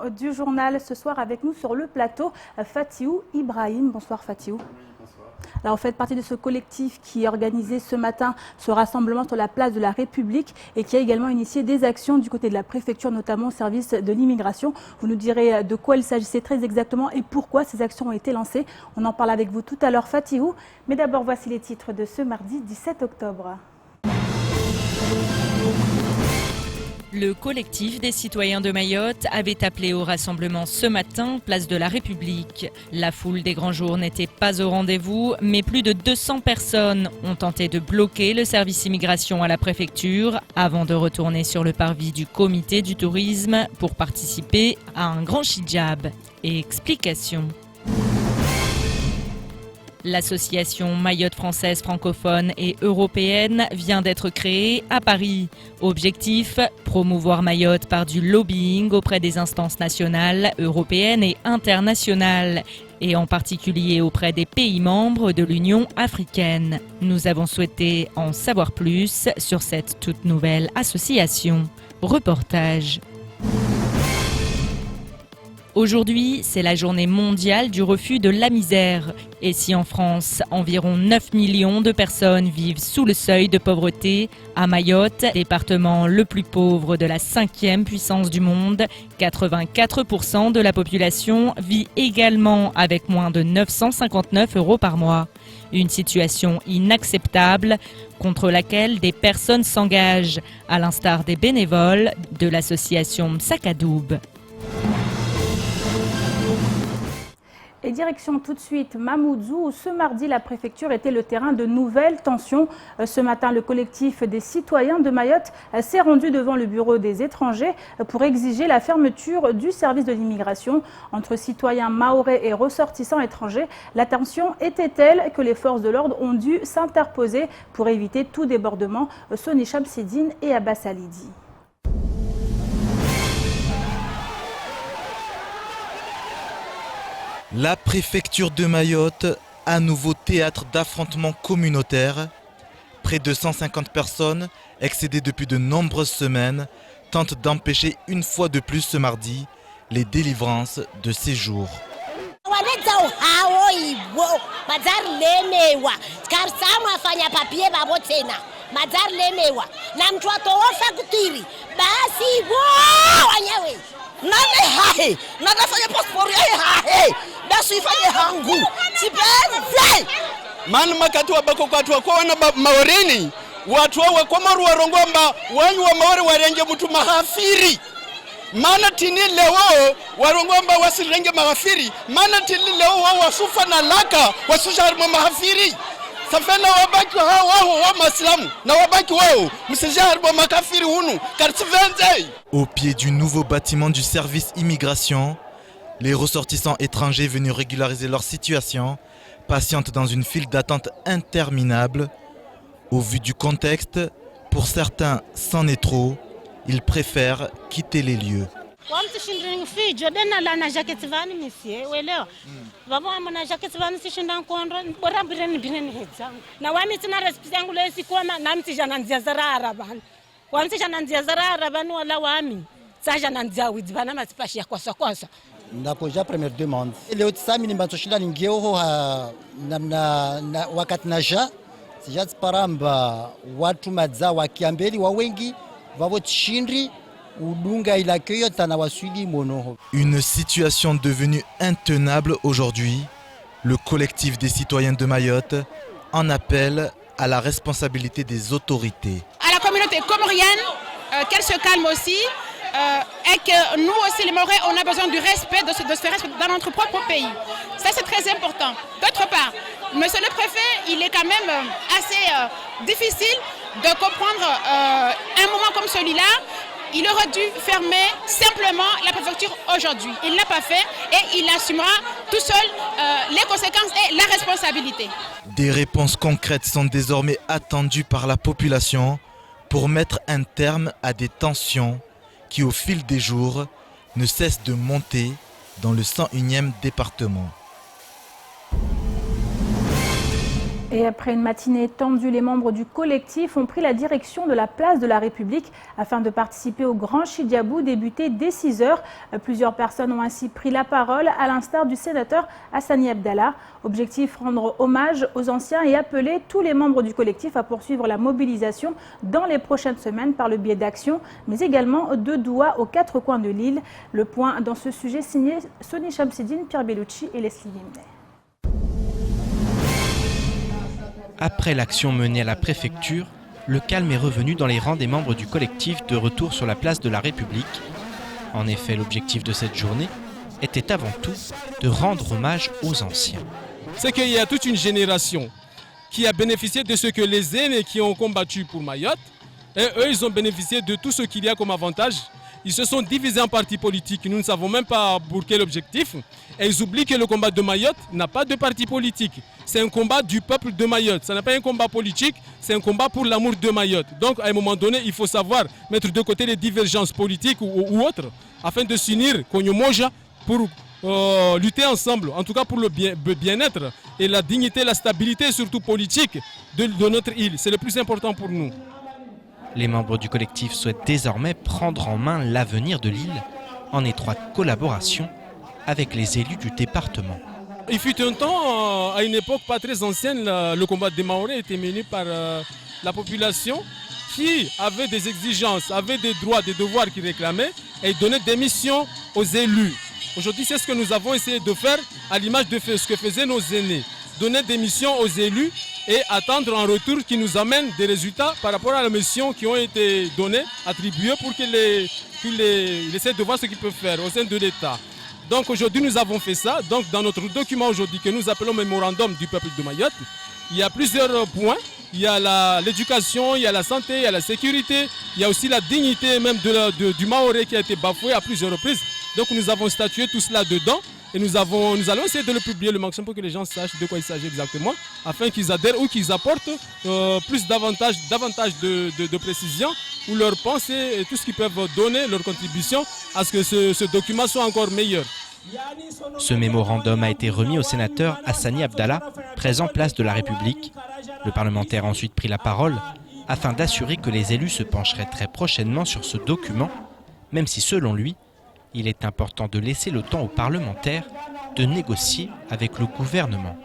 du journal. Ce soir avec nous sur le plateau, Fatiou Ibrahim. Bonsoir Fatiou. Alors, vous faites partie de ce collectif qui a organisé ce matin ce rassemblement sur la place de la République et qui a également initié des actions du côté de la préfecture, notamment au service de l'immigration. Vous nous direz de quoi il s'agissait très exactement et pourquoi ces actions ont été lancées. On en parle avec vous tout à l'heure, Fatiou. Mais d'abord, voici les titres de ce mardi 17 octobre. Le collectif des citoyens de Mayotte avait appelé au rassemblement ce matin, place de la République. La foule des grands jours n'était pas au rendez-vous, mais plus de 200 personnes ont tenté de bloquer le service immigration à la préfecture avant de retourner sur le parvis du comité du tourisme pour participer à un grand hijab. Et explication. L'association Mayotte française francophone et européenne vient d'être créée à Paris. Objectif, promouvoir Mayotte par du lobbying auprès des instances nationales, européennes et internationales, et en particulier auprès des pays membres de l'Union africaine. Nous avons souhaité en savoir plus sur cette toute nouvelle association. Reportage. Aujourd'hui, c'est la journée mondiale du refus de la misère. Et si en France, environ 9 millions de personnes vivent sous le seuil de pauvreté, à Mayotte, département le plus pauvre de la 5e puissance du monde, 84% de la population vit également avec moins de 959 € par mois. Une situation inacceptable contre laquelle des personnes s'engagent, à l'instar des bénévoles de l'association Msakadoub. Et direction tout de suite Mamoudzou, où ce mardi, la préfecture était le terrain de nouvelles tensions. Ce matin, le collectif des citoyens de Mayotte s'est rendu devant le bureau des étrangers pour exiger la fermeture du service de l'immigration. Entre citoyens mahorais et ressortissants étrangers, la tension était telle que les forces de l'ordre ont dû s'interposer pour éviter tout débordement. Soni Shamsidine et Abbas Alidi. La préfecture de Mayotte, à nouveau théâtre d'affrontements communautaires. Près de 150 personnes, excédées depuis de nombreuses semaines, tentent d'empêcher une fois de plus ce mardi les délivrances de séjour. Manu makati wa bako kwa tuwa kwa wana maorini watu wa komaru wa rongomba wanyu wa maori warenge mtu mahafiri mana tini leo warongomba wasirenge mahafiri mana tini leo wasufa na laka wasusharmu mahafiri safena wabaki wao wa maslamu na wabaki wao msijarbo makafiri hunu kartivenze. Au pied du nouveau bâtiment du service immigration, les ressortissants étrangers venus régulariser leur situation patientent dans une file d'attente interminable. Au vu du contexte, pour certains, c'en est trop. Ils préfèrent quitter les lieux. Ndakoja première demande. Leo tsami nimbatoshinda ningeo na wakati naja sijati paramba watu madza wakiambeli wa wengi vavo tshindri udunga ilakeyo tana waswili monoho. Une situation devenue intenable aujourd'hui. Le collectif des citoyens de Mayotte en appelle à la responsabilité des autorités. À la communauté comorienne, qu'elle se calme aussi. Et que nous aussi les Mahorais, on a besoin du respect, de se faire respect dans notre propre pays. Ça c'est très important. D'autre part, monsieur le préfet, il est quand même assez difficile de comprendre un moment comme celui-là. Il aurait dû fermer simplement la préfecture aujourd'hui. Il ne l'a pas fait et il assumera tout seul les conséquences et la responsabilité. Des réponses concrètes sont désormais attendues par la population pour mettre un terme à des tensions qui au fil des jours ne cessent de monter dans le 101e département. Et après une matinée tendue, les membres du collectif ont pris la direction de la place de la République afin de participer au Grand Chidiabou débuté dès 6 h. Plusieurs personnes ont ainsi pris la parole, à l'instar du sénateur Hassani Abdallah. Objectif, rendre hommage aux anciens et appeler tous les membres du collectif à poursuivre la mobilisation dans les prochaines semaines par le biais d'actions, mais également de doigts aux 4 coins de l'île. Le point dans ce sujet signé Sony Chamsidine, Pierre Bellucci et Leslie Limnet. Après l'action menée à la préfecture, le calme est revenu dans les rangs des membres du collectif de retour sur la place de la République. En effet, l'objectif de cette journée était avant tout de rendre hommage aux anciens. C'est qu'il y a toute une génération qui a bénéficié de ce que les aînés qui ont combattu pour Mayotte, et eux, ils ont bénéficié de tout ce qu'il y a comme avantage. Ils se sont divisés en partis politiques, nous ne savons même pas pour quel objectif. Et ils oublient que le combat de Mayotte n'a pas de parti politique. C'est un combat du peuple de Mayotte. Ça n'est pas un combat politique, c'est un combat pour l'amour de Mayotte. Donc à un moment donné, il faut savoir mettre de côté les divergences politiques ou autres, afin de s'unir Konyomoja pour lutter ensemble, en tout cas pour le bien-être et la dignité, la stabilité surtout politique de notre île. C'est le plus important pour nous. Les membres du collectif souhaitent désormais prendre en main l'avenir de l'île en étroite collaboration avec les élus du département. Il fut un temps, à une époque pas très ancienne, le combat des Mahorais était mené par la population qui avait des exigences, avait des droits, des devoirs qu'ils réclamaient et donnait des missions aux élus. Aujourd'hui, c'est ce que nous avons essayé de faire à l'image de ce que faisaient nos aînés. Donner des missions aux élus et attendre en retour qu'ils nous amènent des résultats par rapport à la mission qui ont été données, attribuées pour qu'ils essaient de voir ce qu'ils peuvent faire au sein de l'État. Donc aujourd'hui nous avons fait ça. Donc dans notre document aujourd'hui que nous appelons Mémorandum du peuple de Mayotte, il y a plusieurs points. Il y a l'éducation, il y a la santé, il y a la sécurité, il y a aussi la dignité même du Maoré qui a été bafoué à plusieurs reprises. Donc nous avons statué tout cela dedans. Et nous allons essayer de le publier le maximum pour que les gens sachent de quoi il s'agit exactement, afin qu'ils adhèrent ou qu'ils apportent davantage de précision ou leurs pensées et tout ce qu'ils peuvent donner, leur contribution à ce que ce document soit encore meilleur. Ce mémorandum a été remis au sénateur Hassani Abdallah, présent place de la République. Le parlementaire a ensuite pris la parole afin d'assurer que les élus se pencheraient très prochainement sur ce document, même si selon lui, il est important de laisser le temps aux parlementaires de négocier avec le gouvernement.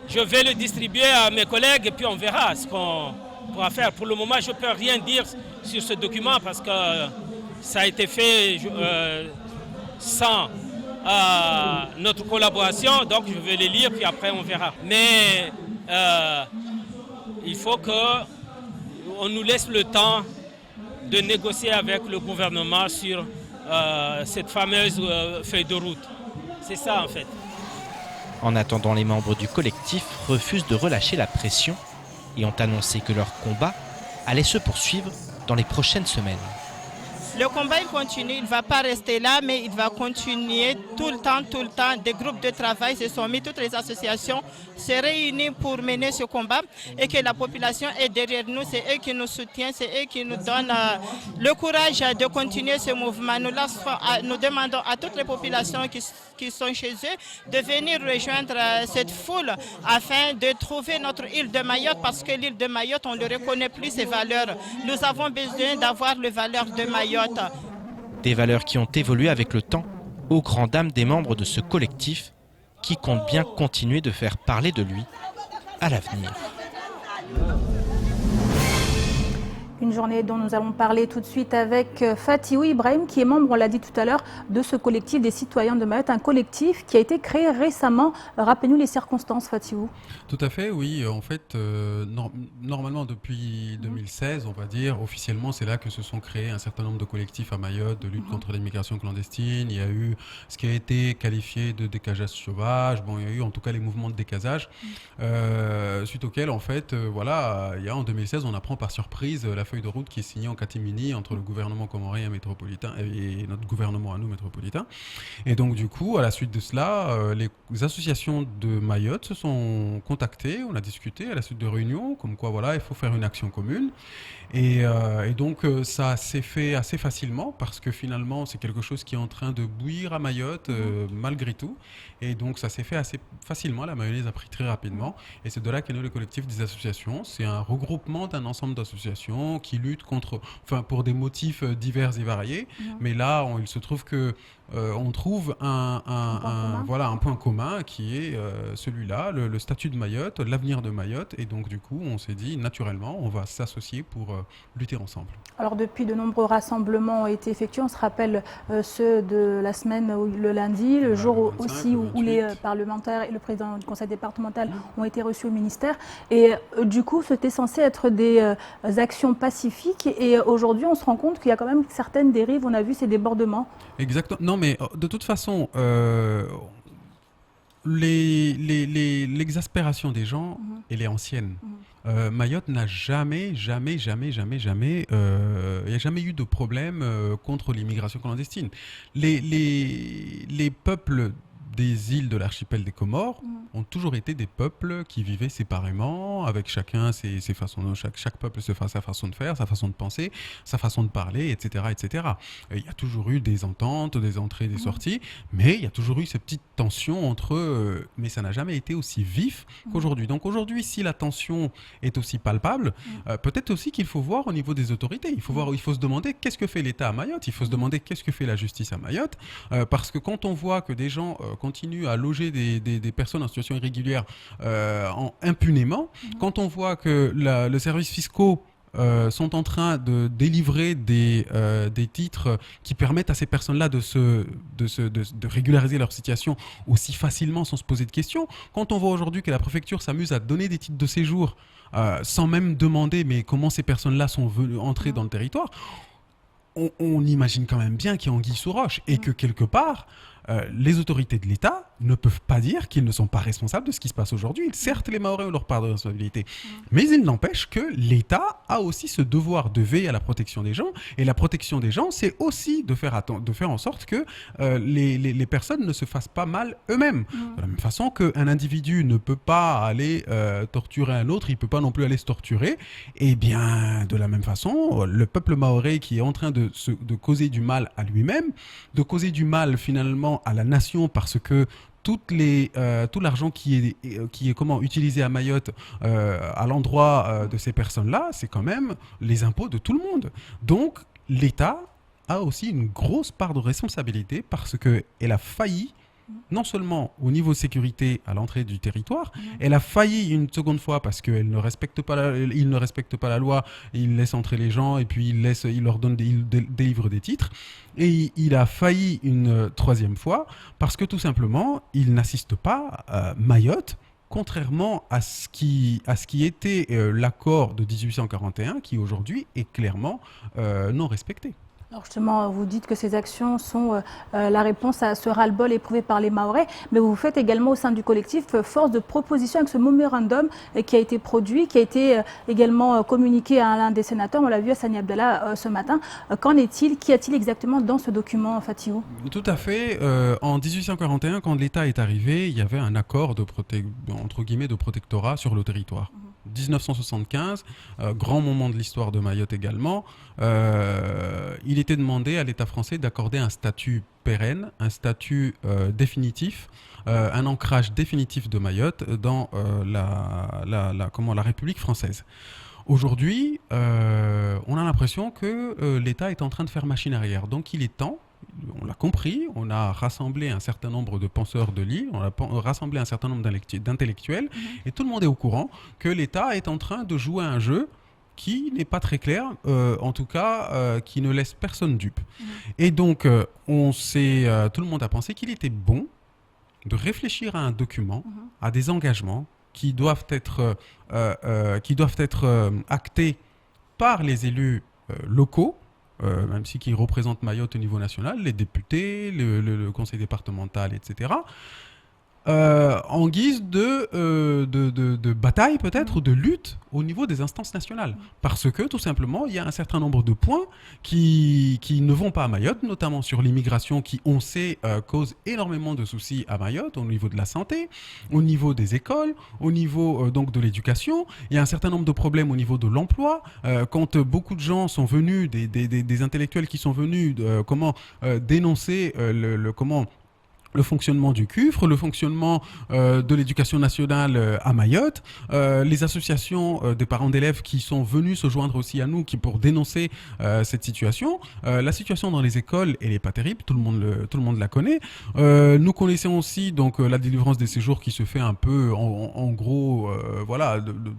Je vais le distribuer à mes collègues et puis on verra ce qu'on pourra faire. Pour le moment, je ne peux rien dire sur ce document parce que ça a été fait sans notre collaboration. Donc je vais les lire puis après on verra. Mais il faut qu'on nous laisse le temps de négocier avec le gouvernement sur cette fameuse feuille de route. C'est ça en fait. En attendant, les membres du collectif refusent de relâcher la pression et ont annoncé que leur combat allait se poursuivre dans les prochaines semaines. Le combat il continue, il ne va pas rester là, mais il va continuer tout le temps. Des groupes de travail se sont mis, toutes les associations se réunissent pour mener ce combat et que la population est derrière nous, c'est eux qui nous soutiennent, c'est eux qui nous donnent le courage de continuer ce mouvement. Nous demandons à toutes les populations qui sont chez eux de venir rejoindre cette foule afin de trouver notre île de Mayotte parce que l'île de Mayotte, on ne reconnaît plus ses valeurs. Nous avons besoin d'avoir les valeurs de Mayotte. Des valeurs qui ont évolué avec le temps, aux grandes dames des membres de ce collectif qui compte bien continuer de faire parler de lui à l'avenir. Une journée dont nous allons parler tout de suite avec Fatiou Ibrahim, qui est membre, on l'a dit tout à l'heure, de ce collectif des citoyens de Mayotte, un collectif qui a été créé récemment. Rappelez-nous les circonstances, Fatiou. Tout à fait, oui. En fait, normalement, depuis 2016, on va dire, officiellement, c'est là que se sont créés un certain nombre de collectifs à Mayotte de lutte contre l'immigration clandestine. Il y a eu ce qui a été qualifié de décasage sauvage. Bon, il y a eu en tout cas les mouvements de décasage, suite auxquels, en fait, voilà, il y a en 2016, on apprend par surprise la feuille feuille de route qui est signée en catimini entre le gouvernement comorien métropolitain et notre gouvernement à nous métropolitain. Et donc du coup, à la suite de cela, les associations de Mayotte se sont contactées, on a discuté à la suite de réunions, comme quoi voilà, il faut faire une action commune. Et donc ça s'est fait assez facilement parce que finalement c'est quelque chose qui est en train de bouillir à Mayotte malgré tout. Et donc ça s'est fait assez facilement, la mayonnaise a pris très rapidement. Et c'est de là qu'est né le collectif des associations. C'est un regroupement d'un ensemble d'associations qui luttent pour des motifs divers et variés. Mais là, il se trouve que on trouve un point commun qui est celui-là, le statut de Mayotte, l'avenir de Mayotte. Et donc du coup, on s'est dit naturellement, on va s'associer pour lutter ensemble. Alors depuis, de nombreux rassemblements ont été effectués. On se rappelle ceux de la semaine, le lundi, le jour 25, aussi où les parlementaires et le président du conseil départemental ont été reçus au ministère. Et du coup, c'était censé être des actions pacifiques. Et aujourd'hui, on se rend compte qu'il y a quand même certaines dérives. On a vu ces débordements. Exactement. Non, mais de toute façon, l'exaspération des gens, elle est ancienne. Mayotte n'a jamais, il n'y a jamais eu de problème contre l'immigration clandestine. Les peuples des îles de l'archipel des Comores ont toujours été des peuples qui vivaient séparément, avec chacun ses façons, chaque peuple se fait sa façon de faire, sa façon de penser, sa façon de parler, etc. etc. Il y a toujours eu des ententes, des entrées, des sorties, mais il y a toujours eu ces petites tensions entre eux, mais ça n'a jamais été aussi vif qu'aujourd'hui. Donc aujourd'hui, si la tension est aussi palpable, peut-être aussi qu'il faut voir au niveau des autorités, il faut se demander qu'est-ce que fait l'État à Mayotte, il faut se demander qu'est-ce que fait la justice à Mayotte, parce que quand on voit que des gens continuent à loger des personnes en situation irrégulière impunément, quand on voit que les services fiscaux sont en train de délivrer des titres qui permettent à ces personnes-là de régulariser leur situation aussi facilement sans se poser de questions. Quand on voit aujourd'hui que la préfecture s'amuse à donner des titres de séjour sans même demander mais comment ces personnes-là sont venues entrer dans le territoire, on imagine quand même bien qu'il y a anguille sous roche et que quelque part, les autorités de l'État ne peuvent pas dire qu'ils ne sont pas responsables de ce qui se passe aujourd'hui. Certes, les Mahorais ont leur part de responsabilité, mais il n'empêche que l'État a aussi ce devoir de veiller à la protection des gens. Et la protection des gens, c'est aussi de faire en sorte que les personnes ne se fassent pas mal eux-mêmes. De la même façon qu'un individu ne peut pas aller torturer un autre, il ne peut pas non plus aller se torturer. Et bien, de la même façon, le peuple mahorais qui est en train de causer du mal à lui-même, de causer du mal finalement à la nation parce que tout l'argent qui est utilisé à Mayotte à l'endroit de ces personnes-là, c'est quand même les impôts de tout le monde. Donc l'État a aussi une grosse part de responsabilité parce qu'elle a failli, non seulement au niveau sécurité à l'entrée du territoire, elle a failli une seconde fois parce qu'il ne respecte pas la loi, il laisse entrer les gens et puis il délivre des titres. Et il a failli une troisième fois parce que tout simplement, il n'assiste pas à Mayotte, contrairement à ce qui était l'accord de 1841 qui aujourd'hui est clairement non respecté. Alors justement, vous dites que ces actions sont la réponse à ce ras-le-bol éprouvé par les Mahorais, mais vous faites également au sein du collectif force de proposition avec ce mémorandum qui a été produit, qui a été également communiqué à l'un des sénateurs. On l'a vu à Sani Abdallah ce matin. Qu'en est-il? Qu'y a-t-il exactement dans ce document, Fatihou? Tout à fait. En 1841, quand l'État est arrivé, il y avait un accord entre guillemets de protectorat sur le territoire. 1975, grand moment de l'histoire de Mayotte également, il était demandé à l'État français d'accorder un statut pérenne, un statut définitif, un ancrage définitif de Mayotte dans la République française. Aujourd'hui, on a l'impression que l'État est en train de faire machine arrière. Donc il est temps, on l'a compris, on a rassemblé un certain nombre de penseurs de l'île, on a rassemblé un certain nombre d'intellectuels, et tout le monde est au courant que l'État est en train de jouer un jeu qui n'est pas très clair, en tout cas qui ne laisse personne dupe. Et donc tout le monde a pensé qu'il était bon de réfléchir à un document, à des engagements qui doivent être actés par les élus locaux, même si qui représentent Mayotte au niveau national, les députés, le conseil départemental, etc., en guise de bataille peut-être ou de lutte au niveau des instances nationales. Parce que tout simplement, il y a un certain nombre de points qui ne vont pas à Mayotte, notamment sur l'immigration qui, on sait, cause énormément de soucis à Mayotte au niveau de la santé, au niveau des écoles, au niveau donc de l'éducation. Il y a un certain nombre de problèmes au niveau de l'emploi. Quand beaucoup de gens sont venus, des intellectuels qui sont venus dénoncer le fonctionnement du CUFR, le fonctionnement de l'éducation nationale à Mayotte, les associations des parents d'élèves qui sont venus se joindre aussi à nous pour dénoncer cette situation. La situation dans les écoles, elle n'est pas terrible, tout le monde la connaît. Nous connaissons aussi donc la délivrance des séjours qui se fait un peu en gros,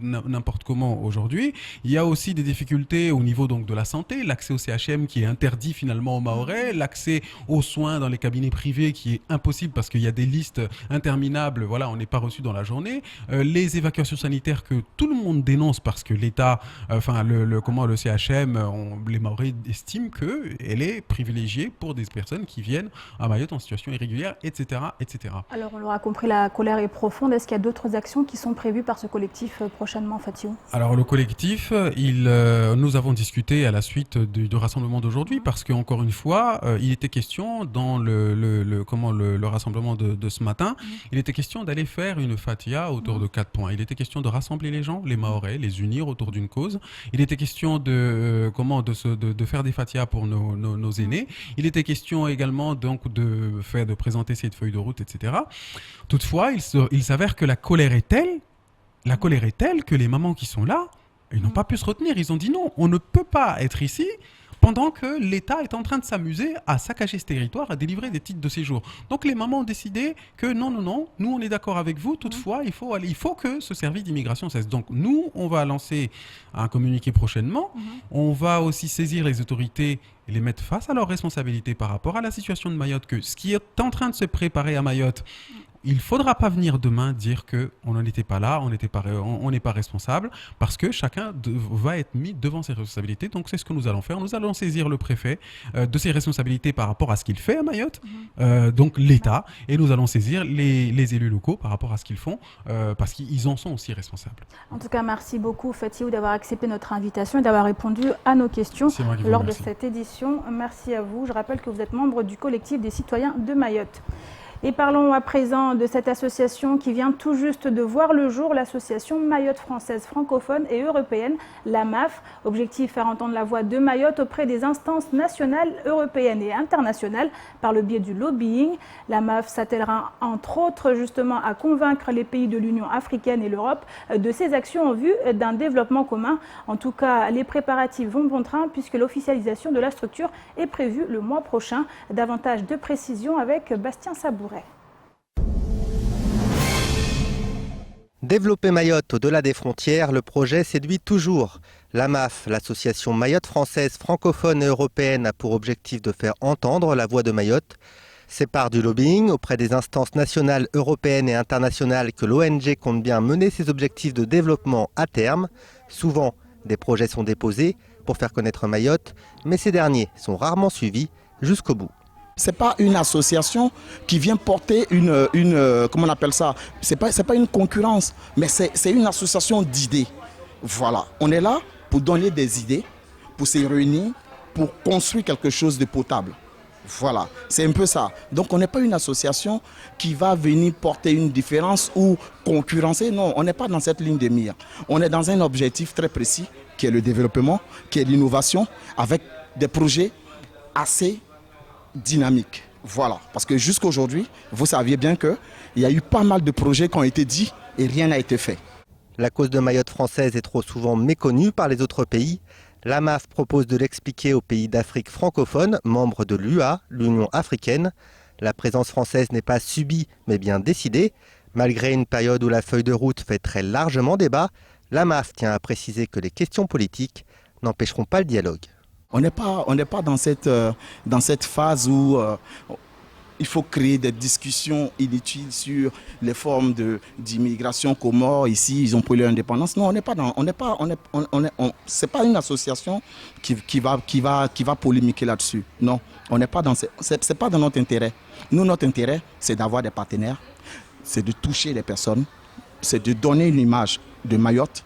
n'importe comment aujourd'hui. Il y a aussi des difficultés au niveau donc de la santé, l'accès au CHM qui est interdit finalement aux Mahorais, l'accès aux soins dans les cabinets privés qui est impossible parce qu'il y a des listes interminables, on n'est pas reçu dans la journée. Les évacuations sanitaires que tout le monde dénonce parce que l'État, le CHM, les Mahorais estiment qu'elle est privilégiée pour des personnes qui viennent à Mayotte en situation irrégulière, etc., etc. Alors on l'aura compris, la colère est profonde. Est-ce qu'il y a d'autres actions qui sont prévues par ce collectif prochainement, Fatiou? Alors le collectif, nous avons discuté à la suite du rassemblement d'aujourd'hui parce qu'encore une fois, il était question dans le rassemblement de ce matin, il était question d'aller faire une fatia autour de 4 points. Il était question de rassembler les gens, les Mahorais, les unir autour d'une cause. Il était question de faire des fatias pour nos aînés. Il était question également donc de présenter cette feuille de route, etc. Toutefois, il s'avère que la colère est telle que les mamans qui sont là, ils n'ont pas pu se retenir. Ils ont dit non, on ne peut pas être ici pendant que l'État est en train de s'amuser à saccager ce territoire, à délivrer des titres de séjour. Donc les mamans ont décidé que non, nous on est d'accord avec vous, toutefois il faut que ce service d'immigration cesse. Donc nous, on va lancer un communiqué prochainement, on va aussi saisir les autorités et les mettre face à leurs responsabilités par rapport à la situation de Mayotte, que ce qui est en train de se préparer à Mayotte, il ne faudra pas venir demain dire qu'on n'en était pas là, on n'est pas responsable, parce que chacun va être mis devant ses responsabilités. Donc c'est ce que nous allons faire. Nous allons saisir le préfet de ses responsabilités par rapport à ce qu'il fait à Mayotte, donc l'État, et nous allons saisir les élus locaux par rapport à ce qu'ils font, parce qu'ils en sont aussi responsables. En tout cas, merci beaucoup Fatiou d'avoir accepté notre invitation et d'avoir répondu à nos questions lors de cette édition. Merci à vous. Je rappelle que vous êtes membre du collectif des citoyens de Mayotte. Et parlons à présent de cette association qui vient tout juste de voir le jour, l'association Mayotte française francophone et européenne, la MAF. Objectif, faire entendre la voix de Mayotte auprès des instances nationales, européennes et internationales par le biais du lobbying. La MAF s'attellera entre autres justement à convaincre les pays de l'Union africaine et l'Europe de ces actions en vue d'un développement commun. En tout cas, les préparatifs vont bon train puisque l'officialisation de la structure est prévue le mois prochain. Davantage de précisions avec Bastien Sabouret. Développer Mayotte au-delà des frontières, le projet séduit toujours. La MAF, l'association Mayotte française francophone et européenne, a pour objectif de faire entendre la voix de Mayotte. C'est par du lobbying auprès des instances nationales, européennes et internationales que l'ONG compte bien mener ses objectifs de développement à terme. Souvent, des projets sont déposés pour faire connaître Mayotte, mais ces derniers sont rarement suivis jusqu'au bout. C'est pas une association qui vient porter comment on appelle ça, c'est pas une concurrence, mais c'est une association d'idées. Voilà, on est là pour donner des idées, pour se réunir, pour construire quelque chose de potable. Voilà, c'est un peu ça. Donc on n'est pas une association qui va venir porter une différence ou concurrencer. Non, on n'est pas dans cette ligne de mire. On est dans un objectif très précis qui est le développement, qui est l'innovation, avec des projets assez dynamique. Voilà, parce que jusqu'à aujourd'hui, vous saviez bien qu'il y a eu pas mal de projets qui ont été dits et rien n'a été fait. La cause de Mayotte française est trop souvent méconnue par les autres pays. La MAF propose de l'expliquer aux pays d'Afrique francophone, membres de l'UA, l'Union africaine. La présence française n'est pas subie, mais bien décidée. Malgré une période où la feuille de route fait très largement débat, la MAF tient à préciser que les questions politiques n'empêcheront pas le dialogue. On n'est pas dans cette phase où il faut créer des discussions inutiles sur les formes d'immigration Comores. Ici, ils ont pris leur indépendance. Non, c'est pas une association qui va polémiquer là-dessus. Non, on n'est pas dans c'est pas dans notre intérêt. Nous, notre intérêt, c'est d'avoir des partenaires, c'est de toucher les personnes, c'est de donner une image de Mayotte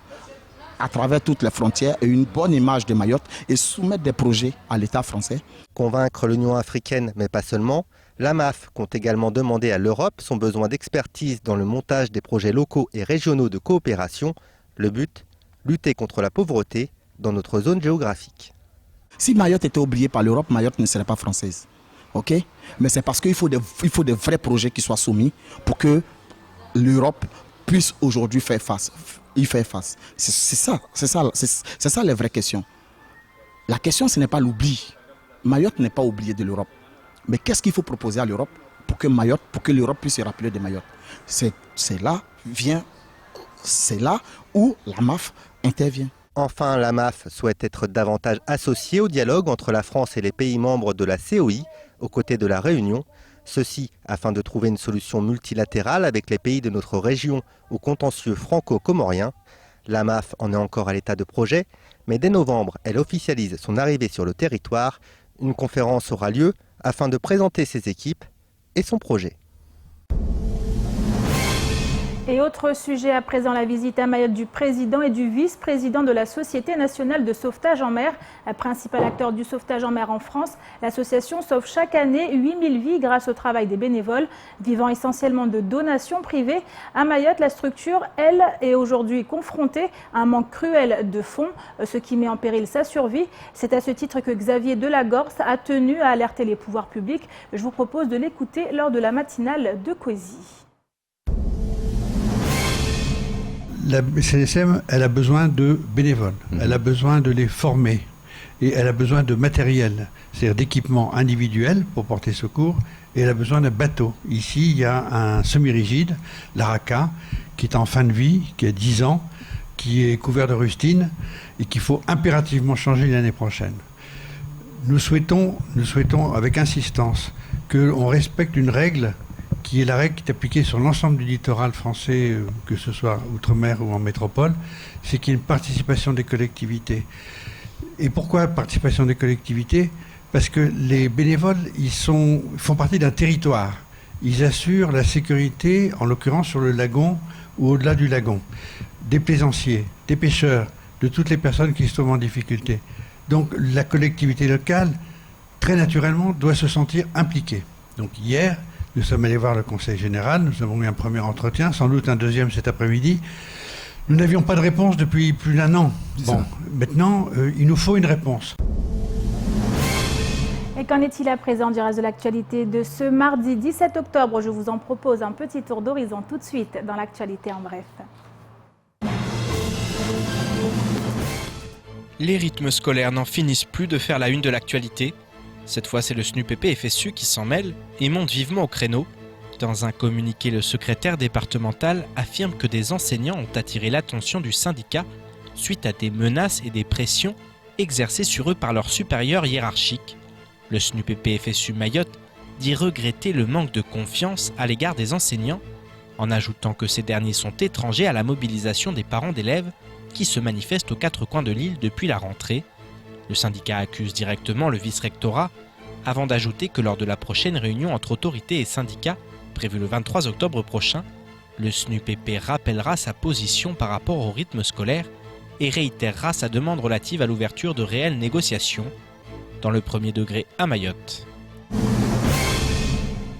à travers toutes les frontières et une bonne image de Mayotte et soumettre des projets à l'État français. Convaincre l'Union africaine, mais pas seulement, la MAF compte également demander à l'Europe son besoin d'expertise dans le montage des projets locaux et régionaux de coopération. Le but, lutter contre la pauvreté dans notre zone géographique. Si Mayotte était oubliée par l'Europe, Mayotte ne serait pas française. Okay? Mais c'est parce qu'il faut des vrais projets qui soient soumis pour que l'Europe puisse aujourd'hui faire face. C'est ça les vraies questions. La question, ce n'est pas l'oubli. Mayotte n'est pas oubliée de l'Europe. Mais qu'est-ce qu'il faut proposer à l'Europe pour que l'Europe puisse se rappeler de Mayotte? C'est là où la MAF intervient. Enfin, la MAF souhaite être davantage associée au dialogue entre la France et les pays membres de la COI, aux côtés de la Réunion. Ceci afin de trouver une solution multilatérale avec les pays de notre région au contentieux franco-comorien. La MAF en est encore à l'état de projet, mais dès novembre, elle officialise son arrivée sur le territoire. Une conférence aura lieu afin de présenter ses équipes et son projet. Et autre sujet à présent, la visite à Mayotte du président et du vice-président de la Société nationale de sauvetage en mer. Principal acteur du sauvetage en mer en France, l'association sauve chaque année 8000 vies grâce au travail des bénévoles, vivant essentiellement de donations privées. À Mayotte, la structure, elle, est aujourd'hui confrontée à un manque cruel de fonds, ce qui met en péril sa survie. C'est à ce titre que Xavier Delagorce a tenu à alerter les pouvoirs publics. Je vous propose de l'écouter lors de la matinale de Cozy. La CNSM, elle a besoin de bénévoles, elle a besoin de les former et elle a besoin de matériel, c'est-à-dire d'équipements individuels pour porter secours, et elle a besoin d'un bateau. Ici, il y a un semi-rigide, l'Araka, qui est en fin de vie, qui a 10 ans, qui est couvert de rustine et qu'il faut impérativement changer l'année prochaine. Nous souhaitons avec insistance qu'on respecte une règle qui est la règle qui est appliquée sur l'ensemble du littoral français, que ce soit outre-mer ou en métropole, c'est qu'il y a une participation des collectivités. Et pourquoi participation des collectivités? Parce que les bénévoles, ils font partie d'un territoire. Ils assurent la sécurité, en l'occurrence sur le lagon ou au-delà du lagon, des plaisanciers, des pêcheurs, de toutes les personnes qui se trouvent en difficulté. Donc la collectivité locale, très naturellement, doit se sentir impliquée. Donc hier, nous sommes allés voir le Conseil général, nous avons eu un premier entretien, sans doute un deuxième cet après-midi. Nous n'avions pas de réponse depuis plus d'1 an. Bon, maintenant, il nous faut une réponse. Et qu'en est-il à présent du reste de l'actualité de ce mardi 17 octobre? Je vous en propose un petit tour d'horizon tout de suite dans l'actualité en bref. Les rythmes scolaires n'en finissent plus de faire la une de l'actualité. Cette fois, c'est le SNUPP FSU qui s'en mêle et monte vivement au créneau. Dans un communiqué, le secrétaire départemental affirme que des enseignants ont attiré l'attention du syndicat suite à des menaces et des pressions exercées sur eux par leurs supérieurs hiérarchiques. Le SNUPP FSU Mayotte dit regretter le manque de confiance à l'égard des enseignants, en ajoutant que ces derniers sont étrangers à la mobilisation des parents d'élèves qui se manifestent aux 4 coins de l'île depuis la rentrée. Le syndicat accuse directement le vice-rectorat, avant d'ajouter que lors de la prochaine réunion entre autorités et syndicats, prévue le 23 octobre prochain, le SNUPP rappellera sa position par rapport au rythme scolaire et réitérera sa demande relative à l'ouverture de réelles négociations dans le premier degré à Mayotte.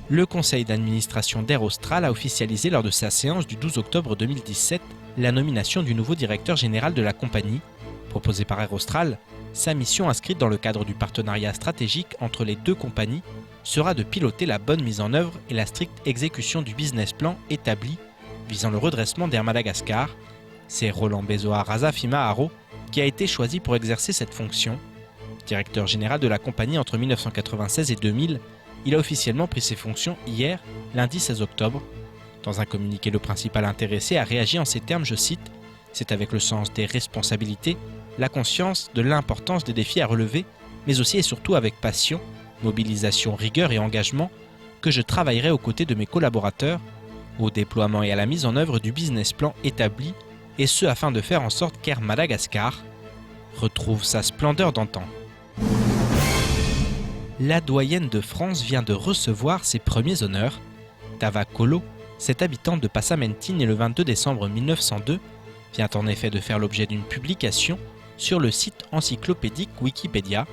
Le conseil d'administration d'Air Austral a officialisé lors de sa séance du 12 octobre 2017 la nomination du nouveau directeur général de la compagnie. Proposé par Air Austral, sa mission inscrite dans le cadre du partenariat stratégique entre les deux compagnies sera de piloter la bonne mise en œuvre et la stricte exécution du business plan établi visant le redressement d'Air Madagascar. C'est Roland Bezoa Razafima Haro qui a été choisi pour exercer cette fonction. Directeur général de la compagnie entre 1996 et 2000, il a officiellement pris ses fonctions hier, lundi 16 octobre. Dans un communiqué, le principal intéressé a réagi en ces termes, je cite, « C'est avec le sens des responsabilités, la conscience de l'importance des défis à relever, mais aussi et surtout avec passion, mobilisation, rigueur et engagement, que je travaillerai aux côtés de mes collaborateurs au déploiement et à la mise en œuvre du business plan établi, et ce afin de faire en sorte qu'Air Madagascar retrouve sa splendeur d'antan. » La doyenne de France vient de recevoir ses premiers honneurs. Tava Kolo, Cet habitant de Passamenti, né le 22 décembre 1902, vient en effet de faire l'objet d'une publication sur le site encyclopédique Wikipédia.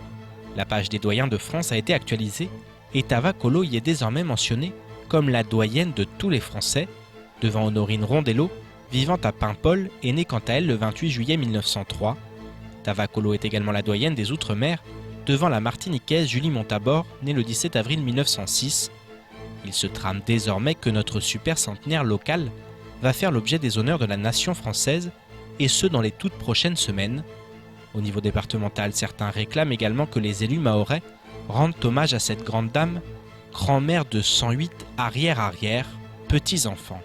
La page des doyens de France a été actualisée et Tava Kolo y est désormais mentionnée comme la doyenne de tous les Français, devant Honorine Rondello, vivant à Paimpol et née quant à elle le 28 juillet 1903. Tava Kolo est également la doyenne des Outre-mer, devant la Martiniquaise Julie Montabor, née le 17 avril 1906. Il se trame désormais que notre super centenaire local va faire l'objet des honneurs de la nation française, et ce dans les toutes prochaines semaines. Au niveau départemental, certains réclament également que les élus mahorais rendent hommage à cette grande dame, grand-mère de 108 arrière-arrière petits-enfants.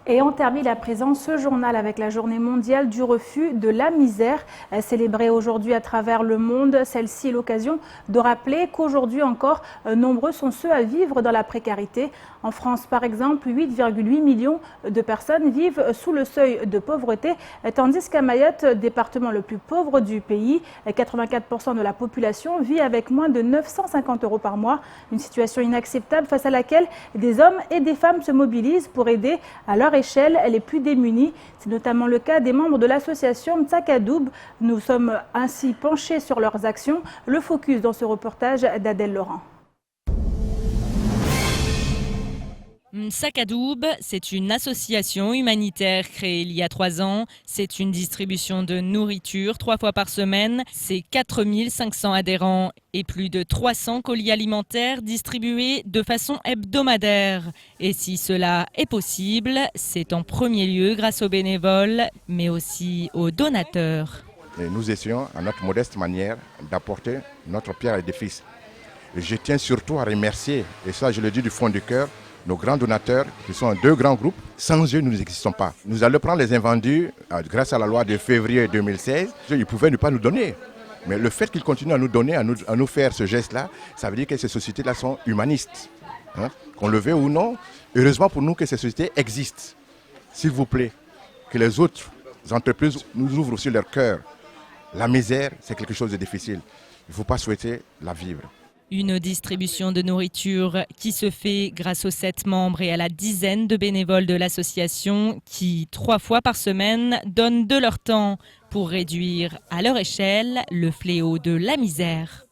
Et on termine à présent ce journal avec la journée mondiale du refus de la misère, célébrée aujourd'hui à travers le monde. Celle-ci est l'occasion de rappeler qu'aujourd'hui encore, nombreux sont ceux à vivre dans la précarité. En France, par exemple, 8,8 millions de personnes vivent sous le seuil de pauvreté, tandis qu'à Mayotte, département le plus pauvre du pays, 84% de la population vit avec moins de 950 € par mois. Une situation inacceptable face à laquelle des hommes et des femmes se mobilisent pour aider à leur échelle les plus démunis. C'est notamment le cas des membres de l'association Mtsakadoub. Nous sommes ainsi penchés sur leurs actions. Le focus dans ce reportage d'Adèle Laurent. Mtsakadoub, c'est une association humanitaire créée il y a 3 ans. C'est une distribution de nourriture 3 fois par semaine. C'est 4500 adhérents et plus de 300 colis alimentaires distribués de façon hebdomadaire. Et si cela est possible, c'est en premier lieu grâce aux bénévoles, mais aussi aux donateurs. Et nous essayons, à notre modeste manière, d'apporter notre pierre à l'édifice. Je tiens surtout à remercier, et ça je le dis du fond du cœur, nos grands donateurs, qui sont 2 grands groupes. Sans eux, nous n'existons pas. Nous allons prendre les invendus grâce à la loi de février 2016. Ils pouvaient ne pas nous donner. Mais le fait qu'ils continuent à nous donner, à nous faire ce geste-là, ça veut dire que ces sociétés-là sont humanistes. Hein? Qu'on le veuille ou non, heureusement pour nous que ces sociétés existent. S'il vous plaît, que les autres entreprises nous ouvrent aussi leur cœur. La misère, c'est quelque chose de difficile. Il ne faut pas souhaiter la vivre. Une distribution de nourriture qui se fait grâce aux 7 membres et à la dizaine de bénévoles de l'association qui, 3 fois par semaine, donnent de leur temps pour réduire à leur échelle le fléau de la misère.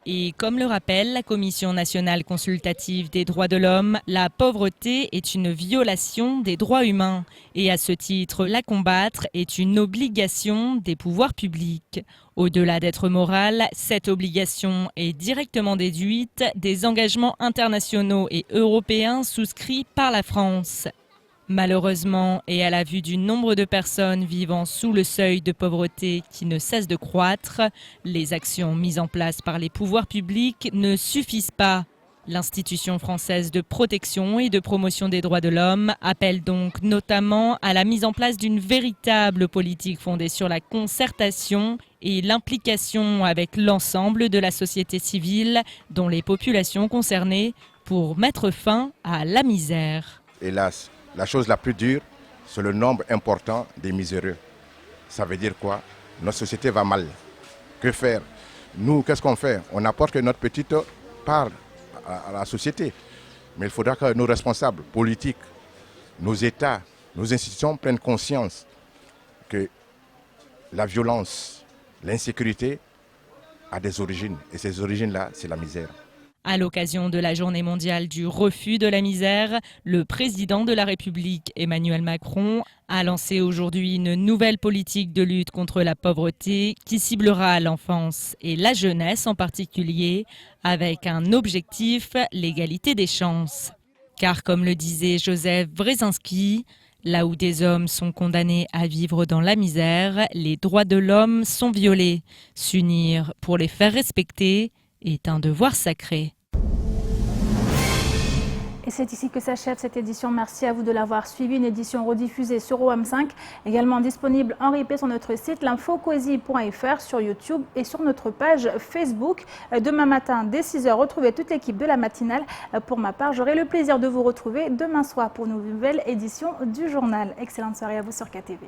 Et comme le rappelle la Commission nationale consultative des droits de l'homme, la pauvreté est une violation des droits humains. Et à ce titre, la combattre est une obligation des pouvoirs publics. Au-delà d'être morale, cette obligation est directement déduite des engagements internationaux et européens souscrits par la France. Malheureusement, et à la vue du nombre de personnes vivant sous le seuil de pauvreté qui ne cesse de croître, les actions mises en place par les pouvoirs publics ne suffisent pas. L'Institution française de protection et de promotion des droits de l'homme appelle donc notamment à la mise en place d'une véritable politique fondée sur la concertation et l'implication avec l'ensemble de la société civile, dont les populations concernées, pour mettre fin à la misère. Hélas, la chose la plus dure, c'est le nombre important des miséreux. Ça veut dire quoi? Notre société va mal. Que faire? Nous, qu'est-ce qu'on fait? On apporte notre petite part à la société. Mais il faudra que nos responsables politiques, nos États, nos institutions prennent conscience que la violence, l'insécurité a des origines. Et ces origines-là, c'est la misère. À l'occasion de la Journée mondiale du refus de la misère, le président de la République, Emmanuel Macron, a lancé aujourd'hui une nouvelle politique de lutte contre la pauvreté qui ciblera l'enfance et la jeunesse en particulier, avec un objectif, l'égalité des chances. Car comme le disait Joseph Wrezinski, là où des hommes sont condamnés à vivre dans la misère, les droits de l'homme sont violés. S'unir pour les faire respecter est un devoir sacré. Et c'est ici que s'achève cette édition. Merci à vous de l'avoir suivi. Une édition rediffusée sur OM5, également disponible en replay sur notre site l'infocoesie.fr, sur YouTube et sur notre page Facebook. Demain matin, dès 6h, retrouvez toute l'équipe de la matinale. Pour ma part, j'aurai le plaisir de vous retrouver demain soir pour une nouvelle édition du journal. Excellente soirée à vous sur KTV.